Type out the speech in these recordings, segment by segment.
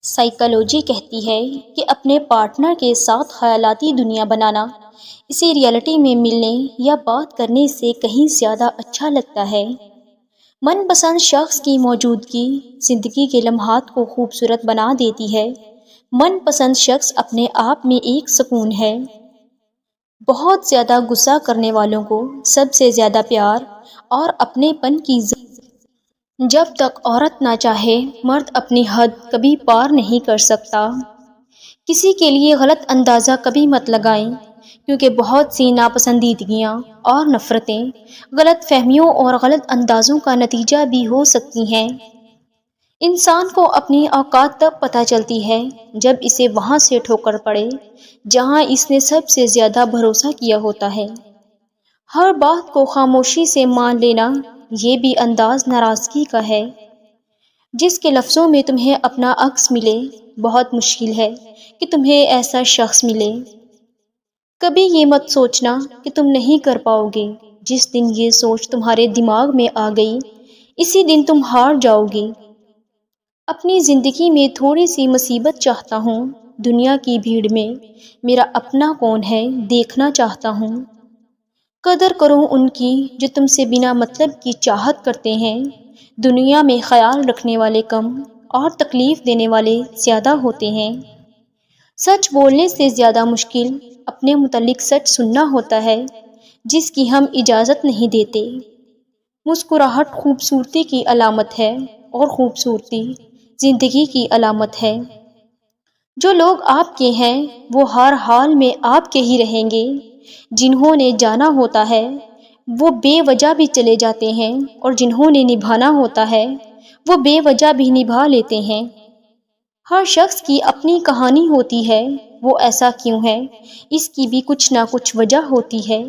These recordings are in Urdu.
سائیکالوجی کہتی ہے کہ اپنے پارٹنر کے ساتھ خیالاتی دنیا بنانا اسے ریئلٹی میں ملنے یا بات کرنے سے کہیں زیادہ اچھا لگتا ہے۔ من پسند شخص کی موجودگی زندگی کے لمحات کو خوبصورت بنا دیتی ہے۔ من پسند شخص اپنے آپ میں ایک سکون ہے۔ بہت زیادہ غصہ کرنے والوں کو سب سے زیادہ پیار اور اپنے پن کی جب تک عورت نہ چاہے مرد اپنی حد کبھی پار نہیں کر سکتا۔ کسی کے لیے غلط اندازہ کبھی مت لگائیں، کیونکہ بہت سی ناپسندیدگیاں اور نفرتیں غلط فہمیوں اور غلط اندازوں کا نتیجہ بھی ہو سکتی ہیں۔ انسان کو اپنی اوقات تب پتہ چلتی ہے جب اسے وہاں سے ٹھوکر پڑے جہاں اس نے سب سے زیادہ بھروسہ کیا ہوتا ہے۔ ہر بات کو خاموشی سے مان لینا یہ بھی انداز ناراضگی کا ہے۔ جس کے لفظوں میں تمہیں اپنا عکس ملے، بہت مشکل ہے کہ تمہیں ایسا شخص ملے۔ کبھی یہ مت سوچنا کہ تم نہیں کر پاؤ گے۔ جس دن یہ سوچ تمہارے دماغ میں آ گئی، اسی دن تم ہار جاؤ گے۔ اپنی زندگی میں تھوڑی سی مصیبت چاہتا ہوں، دنیا کی بھیڑ میں میرا اپنا کون ہے دیکھنا چاہتا ہوں۔ قدر کرو ان کی جو تم سے بنا مطلب کی چاہت کرتے ہیں۔ دنیا میں خیال رکھنے والے کم اور تکلیف دینے والے زیادہ ہوتے ہیں۔ سچ بولنے سے زیادہ مشکل اپنے متعلق سچ سننا ہوتا ہے جس کی ہم اجازت نہیں دیتے۔ مسکراہٹ خوبصورتی کی علامت ہے اور خوبصورتی زندگی کی علامت ہے۔ جو لوگ آپ کے ہیں وہ ہر حال میں آپ کے ہی رہیں گے۔ جنہوں نے جانا ہوتا ہے وہ بے وجہ بھی چلے جاتے ہیں، اور جنہوں نے نبھانا ہوتا ہے وہ بے وجہ بھی نبھا لیتے ہیں۔ ہر شخص کی اپنی کہانی ہوتی ہے، وہ ایسا کیوں ہے اس کی بھی کچھ نہ کچھ وجہ ہوتی ہے۔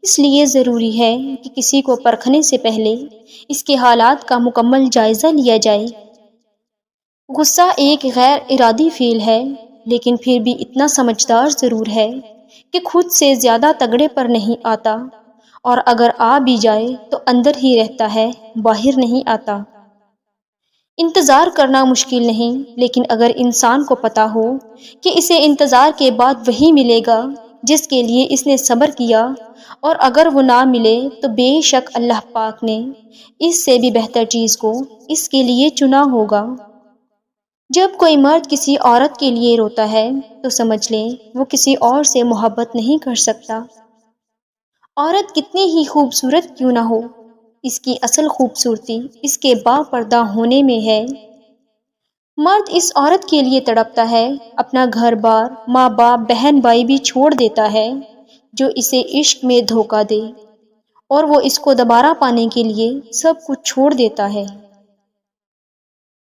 اس لیے ضروری ہے کہ کسی کو پرکھنے سے پہلے اس کے حالات کا مکمل جائزہ لیا جائے۔ غصہ ایک غیر ارادی فعل ہے، لیکن پھر بھی اتنا سمجھدار ضرور ہے کہ خود سے زیادہ تگڑے پر نہیں آتا، اور اگر آ بھی جائے تو اندر ہی رہتا ہے، باہر نہیں آتا۔ انتظار کرنا مشکل نہیں، لیکن اگر انسان کو پتہ ہو کہ اسے انتظار کے بعد وہی ملے گا جس کے لیے اس نے صبر کیا، اور اگر وہ نہ ملے تو بے شک اللہ پاک نے اس سے بھی بہتر چیز کو اس کے لیے چنا ہوگا۔ جب کوئی مرد کسی عورت کے لیے روتا ہے تو سمجھ لیں وہ کسی اور سے محبت نہیں کر سکتا۔ عورت کتنی ہی خوبصورت کیوں نہ ہو، اس کی اصل خوبصورتی اس کے با پردہ ہونے میں ہے۔ مرد اس عورت کے لیے تڑپتا ہے، اپنا گھر بار، ماں باپ، بہن بھائی بھی چھوڑ دیتا ہے جو اسے عشق میں دھوکہ دے، اور وہ اس کو دوبارہ پانے کے لیے سب کچھ چھوڑ دیتا ہے۔